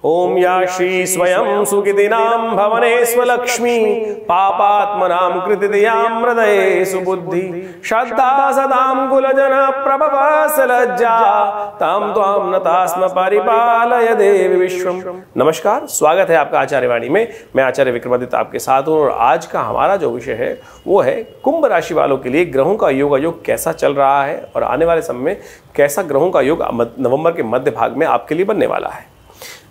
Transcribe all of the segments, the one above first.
ओम या श्री स्वयं सुकृतिनां भवनेष्वलक्ष्मी पापात्मनां कृतिदयां हृदये सुबुद्धि श्रद्धा सदां कुलजन प्रभवस लज्जा तां त्वां नतास्म परिपालय देवी विश्वम। नमस्कार, स्वागत है आपका आचार्य वाणी में। मैं आचार्य विक्रमादित्य आपके साथ हूँ और आज का हमारा जो विषय है वो है कुंभ राशि वालों के लिए ग्रहों का योग कैसा चल रहा है और आने वाले समय में कैसा ग्रहों का योग नवंबर के मध्य भाग में आपके लिए बनने वाला है।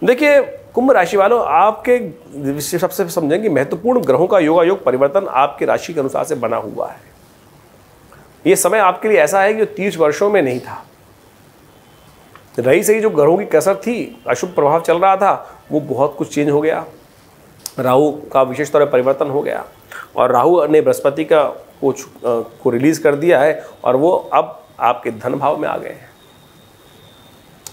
देखिए कुंभ राशि वालों, आपके सबसे समझेंगे महत्वपूर्ण ग्रहों का योग परिवर्तन आपकी राशि के अनुसार से बना हुआ है। यह समय आपके लिए ऐसा है कि जो 30 वर्षों में नहीं था। रही सही जो ग्रहों की कसर थी, अशुभ प्रभाव चल रहा था, वो बहुत कुछ चेंज हो गया। राहु का विशेष तौर पर परिवर्तन हो गया और राहु ने बृहस्पति को रिलीज कर दिया है और वो अब आपके धन भाव में आ गए हैं।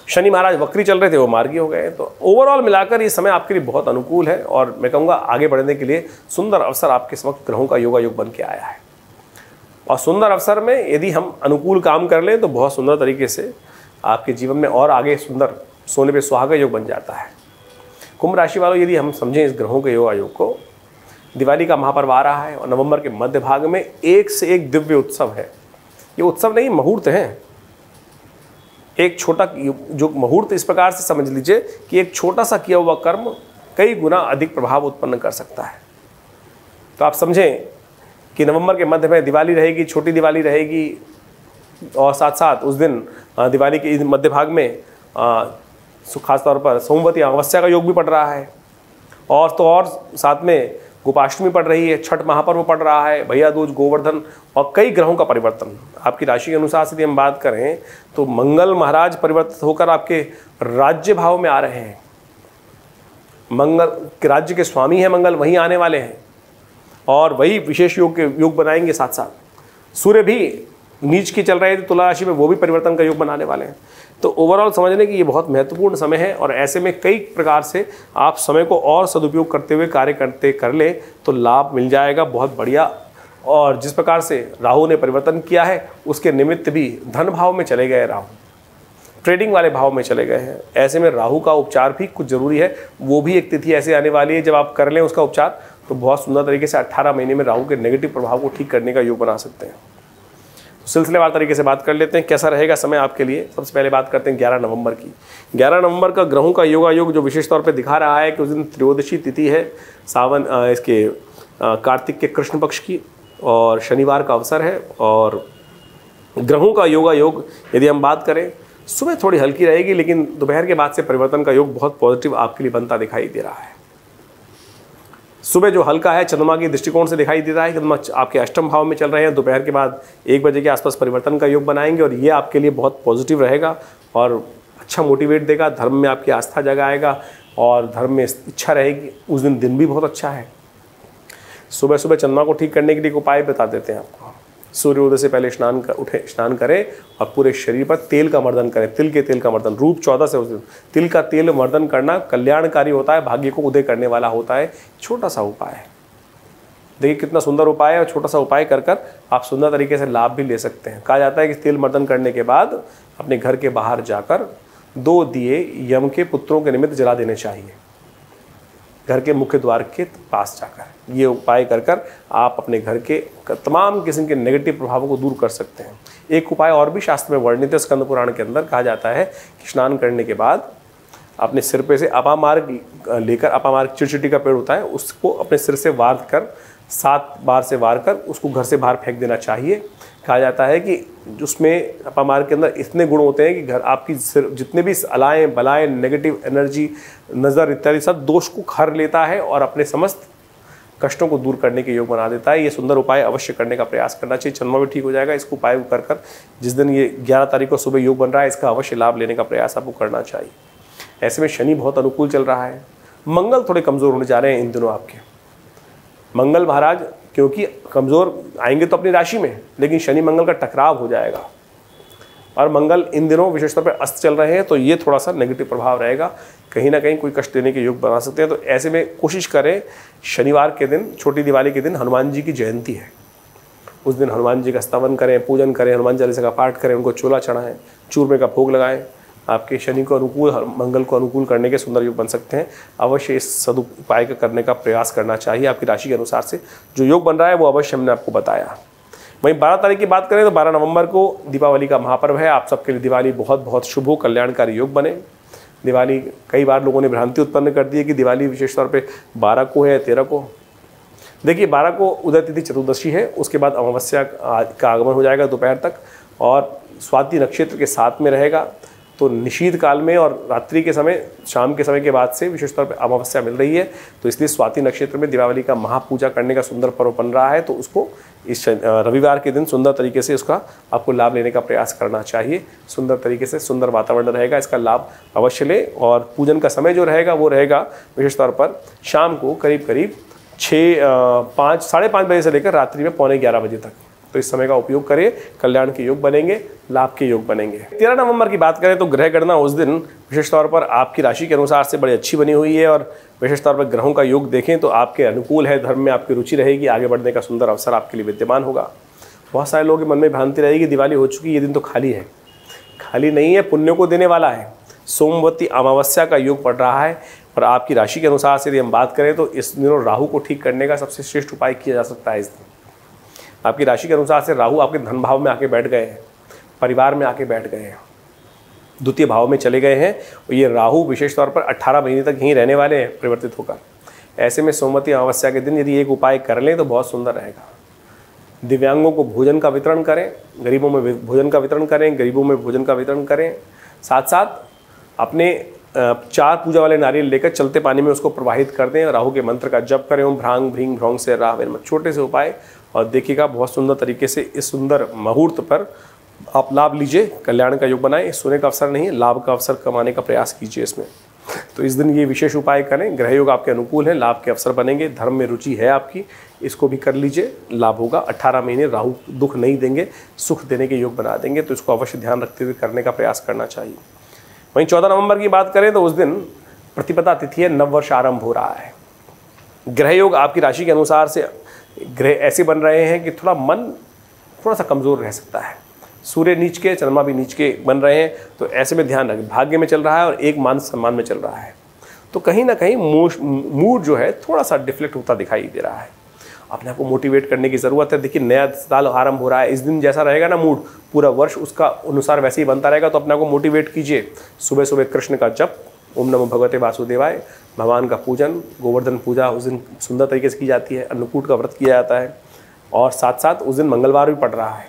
शनि महाराज वक्री चल रहे थे, वो मार्गी हो गए। तो ओवरऑल मिलाकर ये समय आपके लिए बहुत अनुकूल है और मैं कहूँगा आगे बढ़ने के लिए सुंदर अवसर आपके समक्ष ग्रहों का योग बन के आया है। और सुंदर अवसर में यदि हम अनुकूल काम कर लें तो बहुत सुंदर तरीके से आपके जीवन में और आगे सुंदर सोने पे सुहागा योग बन जाता है। कुंभ राशि वालों, यदि हम समझें इस ग्रहों के योग को, दिवाली का महापर्व आ रहा है और नवंबर के मध्य भाग में एक से एक दिव्य उत्सव है। ये उत्सव नहीं, मुहूर्त हैं। एक छोटा जो मुहूर्त इस प्रकार से समझ लीजिए कि एक छोटा सा किया हुआ कर्म कई गुना अधिक प्रभाव उत्पन्न कर सकता है। तो आप समझें कि नवंबर के मध्य में दिवाली रहेगी, छोटी दिवाली रहेगी और साथ साथ उस दिन दिवाली के मध्य भाग में खास तौर पर सोमवती अमावस्या का योग भी पड़ रहा है और तो और साथ में गोपाष्टमी पड़ रही है, छठ महापर्व पड़ रहा है, भैया दूज, गोवर्धन और कई ग्रहों का परिवर्तन। आपकी राशि के अनुसार से यदि हम बात करें तो मंगल महाराज परिवर्तित होकर आपके राज्य भाव में आ रहे हैं। मंगल के राज्य के स्वामी हैं मंगल, वहीं आने वाले हैं और वही विशेष योग बनाएंगे। साथ साथ सूर्य भी नीच की चल रहे थे तुला राशि में, वो भी परिवर्तन का योग बनाने वाले हैं। तो ओवरऑल समझने कि ये बहुत महत्वपूर्ण समय है और ऐसे में कई प्रकार से आप समय को और सदुपयोग करते हुए कार्य कर ले तो लाभ मिल जाएगा बहुत बढ़िया। और जिस प्रकार से राहु ने परिवर्तन किया है उसके निमित्त भी धन भाव में चले गए, राहु ट्रेडिंग वाले भाव में चले गए हैं। ऐसे में राहु का उपचार भी कुछ जरूरी है। वो भी एक तिथि ऐसे आने वाली है जब आप कर लें उसका उपचार तो बहुत सुंदर तरीके से 18 महीने में राहु के नेगेटिव प्रभाव को ठीक करने का योग बना सकते हैं। सिलसिलेवार तरीके से बात कर लेते हैं कैसा रहेगा समय आपके लिए। सबसे पहले बात करते हैं 11 नवंबर की। 11 नवंबर का ग्रहों का योग जो विशेष तौर पे दिखा रहा है कि उस दिन त्रयोदशी तिथि है, सावन इसके कार्तिक के कृष्ण पक्ष की और शनिवार का अवसर है। और ग्रहों का योग यदि हम बात करें, सुबह थोड़ी हल्की रहेगी लेकिन दोपहर के बाद से परिवर्तन का योग बहुत पॉजिटिव आपके लिए बनता दिखाई दे रहा है। सुबह जो हल्का है चंद्रमा के दृष्टिकोण से दिखाई देता है, चंद्रमा आपके अष्टम भाव में चल रहे हैं। दोपहर के बाद 1 बजे के आसपास परिवर्तन का योग बनाएंगे और ये आपके लिए बहुत पॉजिटिव रहेगा और अच्छा मोटिवेट देगा। धर्म में आपकी आस्था जगाएगा और धर्म में इच्छा रहेगी। उस दिन भी बहुत अच्छा है। सुबह सुबह चंद्रमा को ठीक करने के लिए एक उपाय बता देते हैं आपको। सूर्योदय से पहले स्नान करें और पूरे शरीर पर तेल का मर्दन करें। तिल के तेल का मर्दन, रूप 14 से उस दिन तिल का तेल मर्दन करना कल्याणकारी होता है, भाग्य को उदय करने वाला होता है। छोटा सा उपाय है, देखिए कितना सुंदर उपाय है और छोटा सा उपाय कर आप सुंदर तरीके से लाभ भी ले सकते हैं। कहा जाता है कि तेल मर्दन करने के बाद अपने घर के बाहर जाकर 2 दिए यम के पुत्रों के निमित्त जला देने चाहिए, घर के मुख्य द्वार के पास जाकर। ये उपाय कर आप अपने घर के तमाम किस्म के नेगेटिव प्रभावों को दूर कर सकते हैं। एक उपाय और भी शास्त्र में वर्णित है, स्कंद पुराण के अंदर कहा जाता है कि स्नान करने के बाद अपने सिर पे से अपामार्ग लेकर, अपामार्ग चिड़चिटी का पेड़ होता है, उसको अपने सिर से वार कर 7 बार से वार कर उसको घर से बाहर फेंक देना चाहिए। कहा जाता है कि उसमें अपामार्ग के अंदर इतने गुण होते हैं कि घर आपकी सिर जितने भी अलाएँ बलाएँ, नेगेटिव एनर्जी, नज़र इत्यादि सब दोष को खर लेता है और अपने समस्त कष्टों को दूर करने के योग बना देता है। ये सुंदर उपाय अवश्य करने का प्रयास करना चाहिए। चंद्रमा भी ठीक हो जाएगा। इसको उपाय कर जिस दिन ये 11 तारीख को सुबह योग बन रहा है, इसका अवश्य लाभ लेने का प्रयास आपको करना चाहिए। ऐसे में शनि बहुत अनुकूल चल रहा है। मंगल थोड़े कमज़ोर होने जा रहे हैं इन दिनों आपके। मंगल महाराज क्योंकि कमज़ोर आएंगे तो अपनी राशि में, लेकिन शनि मंगल का टकराव हो जाएगा और मंगल इन दिनों विशेष तौर पर अस्त चल रहे हैं, तो ये थोड़ा सा नेगेटिव प्रभाव रहेगा। कहीं ना कहीं कोई कष्ट देने के योग बना सकते हैं। तो ऐसे में कोशिश करें, शनिवार के दिन, छोटी दिवाली के दिन हनुमान जी की जयंती है, उस दिन हनुमान जी का स्तवन करें, पूजन करें, हनुमान चालीसा का पाठ करें, उनको चोला चढ़ाएं, चूरमे का भोग लगाएं, आपके शनि को अनुकूल, मंगल को अनुकूल करने के सुंदर योग बन सकते हैं। अवश्य इस सदुपाय का करने का प्रयास करना चाहिए। आपकी राशि के अनुसार से जो योग बन रहा है वो अवश्य हमने आपको बताया। वहीं 12 तारीख की बात करें तो 12 नवंबर को दीपावली का महापर्व है। आप सबके लिए दिवाली बहुत बहुत शुभ हो, कल्याणकारी योग बने। दिवाली, कई बार लोगों ने भ्रांति उत्पन्न कर दी है कि दिवाली विशेष तौर पे 12 को है या 13 को। देखिए 12 को उदय तिथि चतुर्दशी है, उसके बाद अमावस्या का आगमन हो जाएगा दोपहर तक, और स्वाति नक्षत्र के साथ में रहेगा। तो निशीथ काल में और रात्रि के समय, शाम के समय के बाद से विशेष तौर पर अमावस्या मिल रही है, तो इसलिए स्वाति नक्षत्र में दिवाली का महापूजा करने का सुंदर पर्व बन रहा है। तो उसको इस रविवार के दिन सुंदर तरीके से उसका आपको लाभ लेने का प्रयास करना चाहिए। सुंदर तरीके से सुंदर वातावरण रहेगा, इसका लाभ अवश्य ले। और पूजन का समय जो रहेगा वो रहेगा विशेष तौर पर शाम को करीब करीब 5:30 बजे से लेकर रात्रि में 11:45 बजे तक। तो इस समय का उपयोग करें, कल्याण के योग बनेंगे, लाभ के योग बनेंगे। 13 नवंबर की बात करें तो ग्रह गणना उस दिन विशेष तौर पर आपकी राशि के अनुसार से बड़ी अच्छी बनी हुई है, और विशेष तौर पर ग्रहों का योग देखें तो आपके अनुकूल है। धर्म में आपकी रुचि रहेगी, आगे बढ़ने का सुंदर अवसर आपके लिए विद्यमान होगा। बहुत सारे लोगों के मन में भ्रांति रहेगी दिवाली हो चुकी, ये दिन तो खाली है। खाली नहीं है, पुण्यों को देने वाला है। सोमवती अमावस्या का योग पड़ रहा है, और आपकी राशि के अनुसार से यदि हम बात करें तो इस दिनों राहु को ठीक करने का सबसे श्रेष्ठ उपाय किया जा सकता है। इस दिन आपकी राशि के अनुसार से राहु आपके धन भाव में आके बैठ गए हैं, परिवार में आके बैठ गए हैं, द्वितीय भाव में चले गए हैं। और ये राहु विशेष तौर पर 18 महीने तक यहीं रहने वाले हैं परिवर्तित होकर। ऐसे में सोमवती अमावस्या के दिन यदि एक उपाय कर लें तो बहुत सुंदर रहेगा। दिव्यांगों को भोजन का वितरण करें, गरीबों में भोजन का वितरण करें, गरीबों में भोजन का वितरण करें। साथ साथ अपने 4 पूजा वाले नारियल लेकर चलते पानी में उसको प्रवाहित कर दें। राहु के मंत्र का जप करें, ओम भ्रांग भ्रींग भ्रौंग से राह। छोटे से उपाय, और देखिएगा बहुत सुंदर तरीके से इस सुंदर मुहूर्त पर आप लाभ लीजिए, कल्याण का योग बनाएं। सोने का अवसर नहीं, लाभ का अवसर कमाने का प्रयास कीजिए इसमें। तो इस दिन ये विशेष उपाय करें, ग्रह योग आपके अनुकूल है, लाभ के अवसर बनेंगे। धर्म में रुचि है आपकी, इसको भी कर लीजिए, लाभ होगा। 18 महीने राहु दुख नहीं देंगे, सुख देने के योग बना देंगे। तो इसको अवश्य ध्यान रखते हुए करने का प्रयास करना चाहिए। वहीं 14 नवंबर की बात करें तो उस दिन प्रतिपदा तिथि है, नववर्ष आरंभ हो रहा है। ग्रह योग आपकी राशि के अनुसार से ग्रह ऐसे बन रहे हैं कि मन थोड़ा सा कमज़ोर रह सकता है। सूर्य नीच के, चंद्रमा भी नीच के बन रहे हैं, तो ऐसे में ध्यान रखें। भाग्य में चल रहा है और एक मान सम्मान में चल रहा है, तो कहीं ना कहीं मूड जो है थोड़ा सा डिफ्लेक्ट होता दिखाई दे रहा है। अपने आप को मोटिवेट करने की ज़रूरत है। देखिए नया साल आरंभ हो रहा है, इस दिन जैसा रहेगा ना मूड, पूरा वर्ष उसका अनुसार वैसे ही बनता रहेगा। तो अपने आप को मोटिवेट कीजिए। सुबह सुबह कृष्ण का जप, ओम नमो भगवते वासुदेवाय, भगवान का पूजन, गोवर्धन पूजा उस दिन सुंदर तरीके से की जाती है। अन्नकूट का व्रत किया जाता है, और साथ साथ उस दिन मंगलवार भी पड़ रहा है।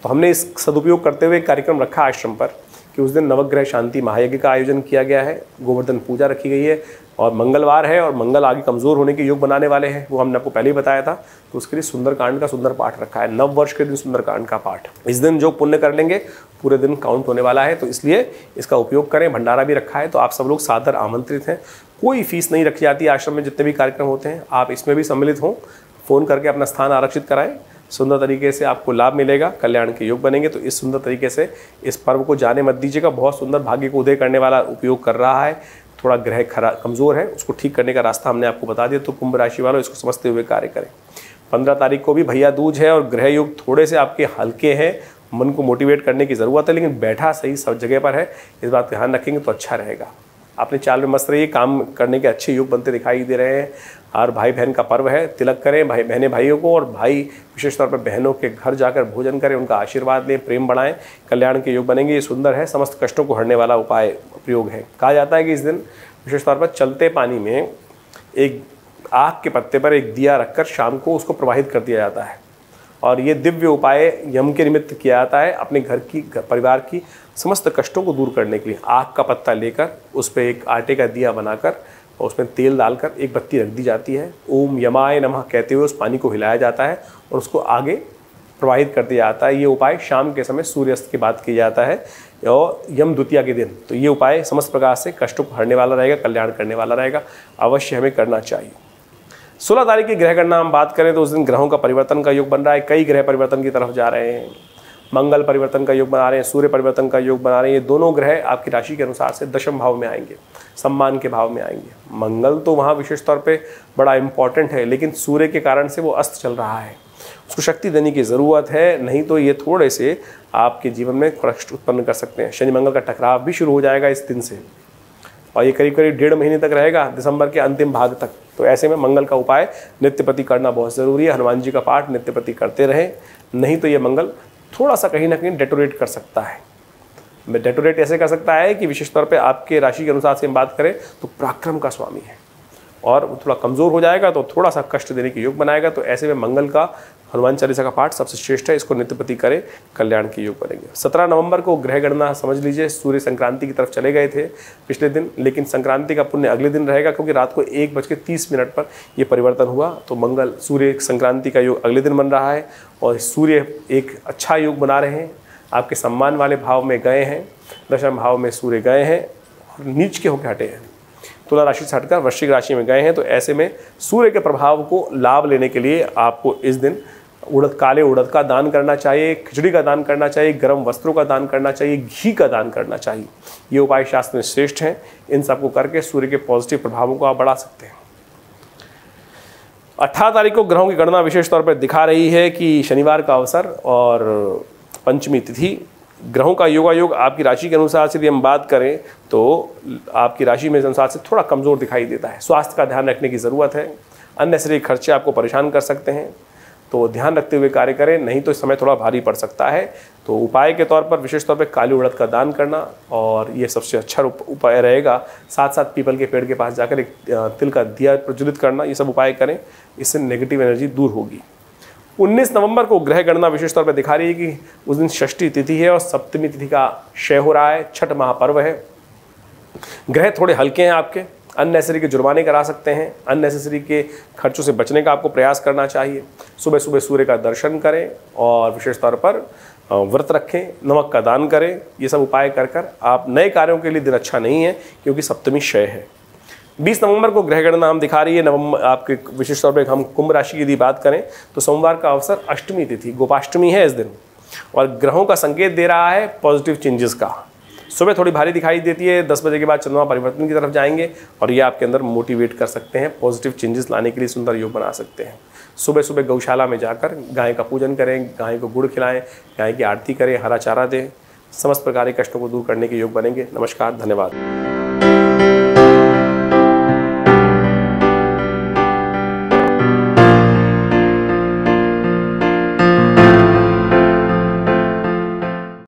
तो हमने इस सदुपयोग करते हुए एक कार्यक्रम रखा आश्रम पर कि उस दिन नवग्रह शांति महायज्ञ का आयोजन किया गया है, गोवर्धन पूजा रखी गई है, और मंगलवार है और मंगल आगे कमज़ोर होने के योग बनाने वाले हैं, वो हमने आपको पहले ही बताया था। तो उसके लिए सुंदरकांड का सुंदर पाठ रखा है, नव वर्ष के दिन सुंदरकांड का पाठ। इस दिन जो पुण्य कर लेंगे पूरे दिन काउंट होने वाला है, तो इसलिए इसका उपयोग करें। भंडारा भी रखा है, तो आप सब लोग सादर आमंत्रित हैं। कोई फीस नहीं रखी जाती है आश्रम में, जितने भी कार्यक्रम होते हैं आप इसमें भी सम्मिलित हों। फ़ोन करके अपना स्थान आरक्षित कराएं, सुंदर तरीके से आपको लाभ मिलेगा, कल्याण के योग बनेंगे। तो इस सुंदर तरीके से इस पर्व को जाने मत दीजिएगा। बहुत सुंदर भाग्य को उदय करने वाला उपयोग कर रहा है। थोड़ा ग्रह कमज़ोर है, उसको ठीक करने का रास्ता हमने आपको बता दिया। तो कुंभ राशि वालों इसको समझते हुए कार्य करें। 15 तारीख को भी भैया दूज है, और ग्रह योग थोड़े से आपके हल्के हैं, मन को मोटिवेट करने की ज़रूरत है, लेकिन बैठा सही सब जगह पर है। इस बात का ध्यान रखेंगे तो अच्छा रहेगा। अपने चाल में मस्त रहिए, काम करने के अच्छे योग बनते दिखाई दे रहे हैं। और भाई बहन का पर्व है, तिलक करें भाई बहनें भाइयों को, और भाई विशेष तौर पर बहनों के घर जाकर भोजन करें, उनका आशीर्वाद लें, प्रेम बढ़ाएं, कल्याण के योग बनेंगे। ये सुंदर है, समस्त कष्टों को हरने वाला उपाय प्रयोग है। कहा जाता है कि इस दिन विशेष तौर पर चलते पानी में एक आग के पत्ते पर एक दिया रखकर शाम को उसको प्रवाहित कर दिया जाता है, और ये दिव्य उपाय यम के निमित्त किया जाता है। अपने घर की, परिवार की समस्त कष्टों को दूर करने के लिए आग का पत्ता लेकर उस पर एक आटे का दिया बनाकर और उसमें तेल डालकर एक बत्ती रख दी जाती है। ओम यमाय नमः कहते हुए उस पानी को हिलाया जाता है और उसको आगे प्रवाहित कर दिया जाता है। ये उपाय शाम के समय सूर्यास्त के बाद किया जाता है और यम द्वितीया के दिन। तो ये उपाय समस्त प्रकार से कष्टों को हरने वाला रहेगा, कल्याण करने वाला रहेगा, अवश्य हमें करना चाहिए। 16 तारीख की ग्रह गणना हम बात करें तो उस दिन ग्रहों का परिवर्तन का योग बन रहा है। कई ग्रह परिवर्तन की तरफ जा रहे हैं। मंगल परिवर्तन का योग बना रहे हैं, सूर्य परिवर्तन का योग बना रहे हैं। ये दोनों ग्रह आपकी राशि के अनुसार से दशम भाव में आएंगे, सम्मान के भाव में आएंगे। मंगल तो वहाँ विशेष तौर पे बड़ा इंपॉर्टेंट है, लेकिन सूर्य के कारण से वो अस्त चल रहा है। उसको शक्ति देने की ज़रूरत है, नहीं तो ये थोड़े से आपके जीवन में कष्ट उत्पन्न कर सकते हैं। शनि मंगल का टकराव भी शुरू हो जाएगा इस दिन से, और ये करीब करीब 1.5 महीने तक रहेगा, दिसंबर के अंतिम भाग तक। तो ऐसे में मंगल का उपाय नित्य प्रति करना बहुत ज़रूरी है। हनुमान जी का पाठ नित्य प्रति करते रहें, नहीं तो ये मंगल थोड़ा सा कहीं ना कहीं डेटोरेट कर सकता है। डेटोरेट ऐसे कर सकता है कि विशेष तौर पे आपके राशि के अनुसार से हम बात करें तो पराक्रम का स्वामी है और वो थोड़ा कमज़ोर हो जाएगा तो थोड़ा सा कष्ट देने के योग बनाएगा। तो ऐसे में मंगल का हनुमान चालीसा का पाठ सबसे श्रेष्ठ है, इसको नित्य प्रति करें, कल्याण के योग बनेंगे। 17 नवंबर को ग्रह गणना समझ लीजिए, सूर्य संक्रांति की तरफ चले गए थे पिछले दिन, लेकिन संक्रांति का पुण्य अगले दिन रहेगा क्योंकि रात को 1:30 पर ये परिवर्तन हुआ। तो मंगल सूर्य संक्रांति का योग अगले दिन बन रहा है और सूर्य एक अच्छा योग बना रहे हैं, आपके सम्मान वाले भाव में गए हैं, दशम भाव में सूर्य गए हैं और नीच के होकर हटे हैं, तुला राशि से हटकर वृश्चिक राशि में गए हैं। तो ऐसे में सूर्य के प्रभाव को लाभ लेने के लिए आपको इस दिन काले उड़द का दान करना चाहिए, खिचड़ी का दान करना चाहिए, गर्म वस्त्रों का दान करना चाहिए, घी का दान करना चाहिए। ये उपाय शास्त्र में श्रेष्ठ हैं। इन सबको करके सूर्य के पॉजिटिव प्रभावों को आप बढ़ा सकते हैं। 18 तारीख को ग्रहों की गणना विशेष तौर पर दिखा रही है कि शनिवार का अवसर और पंचमी तिथि, ग्रहों का योगायोग आपकी राशि के अनुसार से यदि हम बात करें तो आपकी राशि में अनुसार से थोड़ा कमज़ोर दिखाई देता है। स्वास्थ्य का ध्यान रखने की ज़रूरत है। अननेसेसरी खर्चे आपको परेशान कर सकते हैं, तो ध्यान रखते हुए कार्य करें, नहीं तो इस समय थोड़ा भारी पड़ सकता है। तो उपाय के तौर पर विशेष तौर पर काली उड़द का दान करना और ये सबसे अच्छा उपाय रहेगा। साथ साथ पीपल के पेड़ के पास जाकर एक तिल का दिया प्रज्वलित करना, ये सब उपाय करें, इससे नेगेटिव एनर्जी दूर होगी। 19 नवंबर को ग्रह गणना विशेष तौर पर दिखा रही है कि उस दिन षष्ठी तिथि है और सप्तमी तिथि का क्षय हो रहा है, छठ महापर्व है। ग्रह थोड़े हल्के हैं आपके, अननेसेसरी के जुर्माने करा सकते हैं, अननेसेसरी के खर्चों से बचने का आपको प्रयास करना चाहिए। सुबह सुबह सूर्य का दर्शन करें और विशेष तौर पर व्रत रखें, नमक का दान करें। ये सब उपाय कर आप नए कार्यों के लिए दिन अच्छा नहीं है क्योंकि सप्तमी क्षय है। 20 नवंबर को ग्रह गणना हम दिखा रही है नवंबर आपके विशेष तौर पर हम कुंभ राशि की यदि बात करें तो सोमवार का अवसर अष्टमी तिथि, गोपाष्टमी है इस दिन, और ग्रहों का संकेत दे रहा है पॉजिटिव चेंजेस का। सुबह थोड़ी भारी दिखाई देती है, 10 बजे के बाद चंद्रमा परिवर्तन की तरफ जाएंगे और ये आपके अंदर मोटिवेट कर सकते हैं, पॉजिटिव चेंजेस लाने के लिए सुंदर योग बना सकते हैं। सुबह सुबह गौशाला में जाकर गाय का पूजन करें, गाय को गुड़ खिलाएं, गाय की आरती करें, हरा चारा दें, समस्त प्रकार के कष्टों को दूर करने के योग बनेंगे। नमस्कार, धन्यवाद।